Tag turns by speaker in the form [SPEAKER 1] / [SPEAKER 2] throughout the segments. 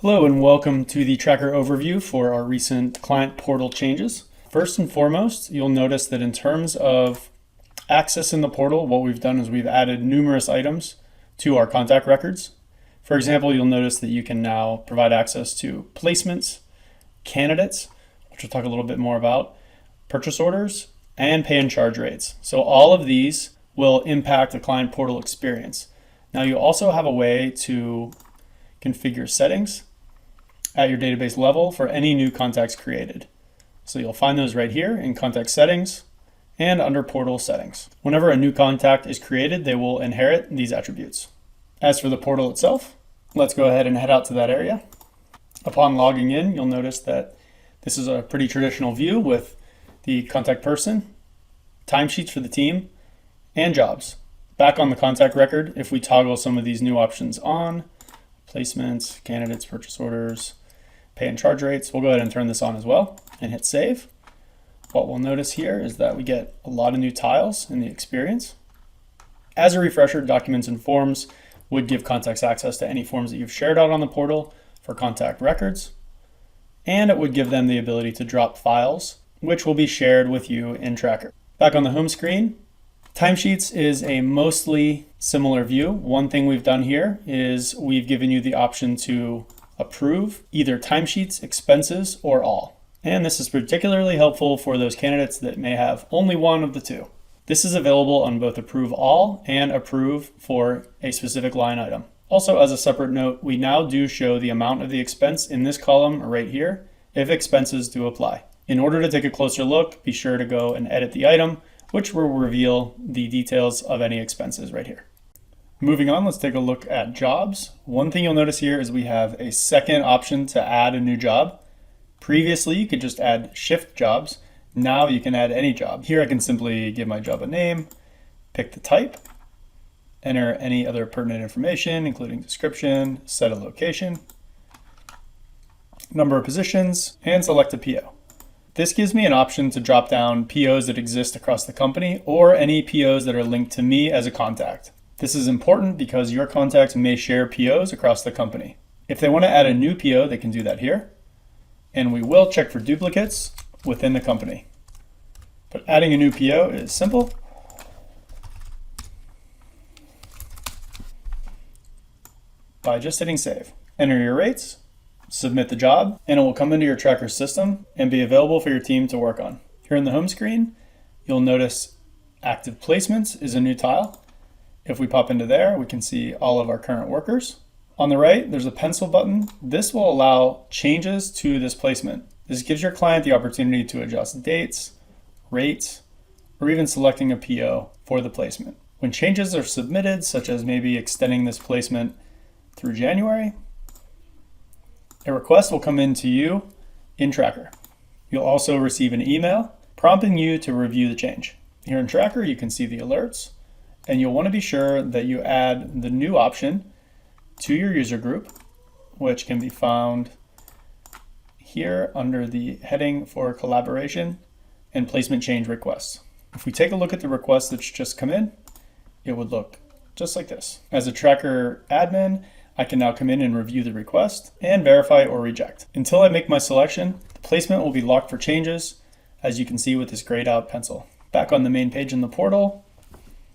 [SPEAKER 1] Hello and welcome to the tracker overview for our recent client portal changes. First and foremost, you'll notice that in terms of access in the portal, what we've done is we've added numerous items to our contact records. For example, you'll notice that you can now provide access to placements, candidates, which we'll talk a little bit more about, purchase orders, and pay and charge rates. So all of these will impact the client portal experience. Now you also have a way to configure settings at your database level for any new contacts created. So you'll find those right here in contact settings and under portal settings. Whenever a new contact is created, they will inherit these attributes. As for the portal itself, let's go ahead and head out to that area. Upon logging in, you'll notice that this is a pretty traditional view with the contact person, timesheets for the team, and jobs. Back on the contact record, if we toggle some of these new options on, placements, candidates, purchase orders, pay and charge rates, we'll go ahead and turn this on as well and hit save. What we'll notice here is that we get a lot of new tiles in the experience. As a refresher, documents and forms would give contacts access to any forms that you've shared out on the portal for contact records, and it would give them the ability to drop files, which will be shared with you in Tracker. Back on the home screen, timesheets is a mostly similar view. One thing we've done here is we've given you the option to approve either timesheets, expenses, or all. And this is particularly helpful for those candidates that may have only one of the two. This is available on both approve all and approve for a specific line item. Also, as a separate note, we now do show the amount of the expense in this column right here if expenses do apply. In order to take a closer look, be sure to go and edit the item, which will reveal the details of any expenses right here. Moving on, let's take a look at jobs. One thing you'll notice here is we have a second option to add a new job. Previously, you could just add shift jobs. Now you can add any job. Here I can simply give my job a name, pick the type, enter any other pertinent information, including description, set a location, number of positions, and select a PO. This gives me an option to drop down POs that exist across the company or any POs that are linked to me as a contact. This is important because your contacts may share POs across the company. If they want to add a new PO, they can do that here. And we will check for duplicates within the company. But adding a new PO is simple. By just hitting save. Enter your rates, submit the job, and it will come into your tracker system and be available for your team to work on. Here in the home screen, you'll notice active placements is a new tile. If we pop into there, we can see all of our current workers. On the right, there's a pencil button. This will allow changes to this placement. This gives your client the opportunity to adjust dates, rates, or even selecting a PO for the placement. When changes are submitted, such as maybe extending this placement through January, a request will come into you in Tracker. You'll also receive an email prompting you to review the change. Here in Tracker, you can see the alerts, and you'll want to be sure that you add the new option to your user group, which can be found here under the heading for collaboration and placement change requests. If we take a look at the request that's just come in, it would look just like this. As a Tracker admin, I can now come in and review the request and verify or reject. Until I make my selection, the placement will be locked for changes, as you can see with this grayed out pencil. Back on the main page in the portal,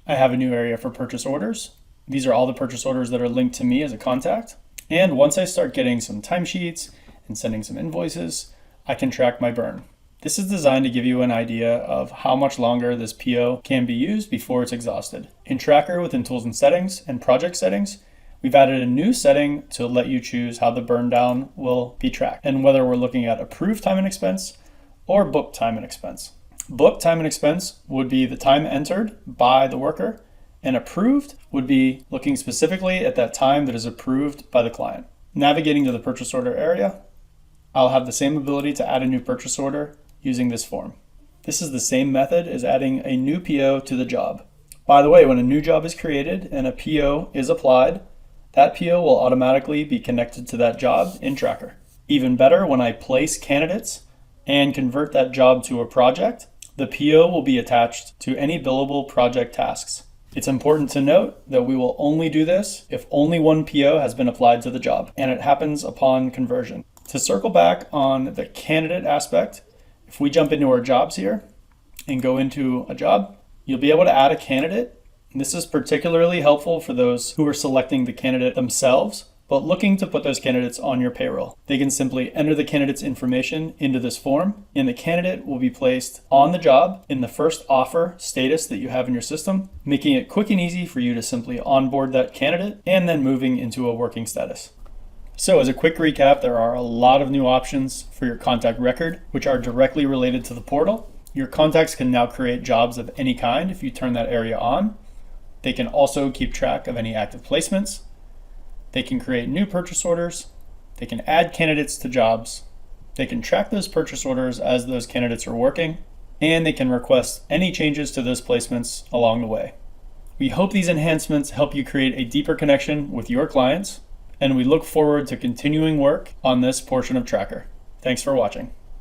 [SPEAKER 1] I have a new area for purchase orders. These are all the purchase orders that are linked to me as a contact. And once I start getting some timesheets and sending some invoices, I can track my burn. This is designed to give you an idea of how much longer this PO can be used before it's exhausted. In Tracker, within Tools and Settings and Project Settings, we've added a new setting to let you choose how the burn down will be tracked and whether we're looking at approved time and expense or booked time and expense. Booked time and expense would be the time entered by the worker, and approved would be looking specifically at that time that is approved by the client. Navigating to the purchase order area, I'll have the same ability to add a new purchase order using this form. This is the same method as adding a new PO to the job. By the way, when a new job is created and a PO is applied, that PO will automatically be connected to that job in Tracker. Even better, when I place candidates and convert that job to a project, the PO will be attached to any billable project tasks. It's important to note that we will only do this if only one PO has been applied to the job, and it happens upon conversion. To circle back on the candidate aspect, if we jump into our jobs here and go into a job, you'll be able to add a candidate. This is particularly helpful for those who are selecting the candidate themselves, but looking to put those candidates on your payroll. They can simply enter the candidate's information into this form, and the candidate will be placed on the job in the first offer status that you have in your system, making it quick and easy for you to simply onboard that candidate and then moving into a working status. So as a quick recap, there are a lot of new options for your contact record, which are directly related to the portal. Your contacts can now create jobs of any kind if you turn that area on. They can also keep track of any active placements. They can create new purchase orders. They can add candidates to jobs. They can track those purchase orders as those candidates are working, and they can request any changes to those placements along the way. We hope these enhancements help you create a deeper connection with your clients, and we look forward to continuing work on this portion of Tracker. Thanks for watching.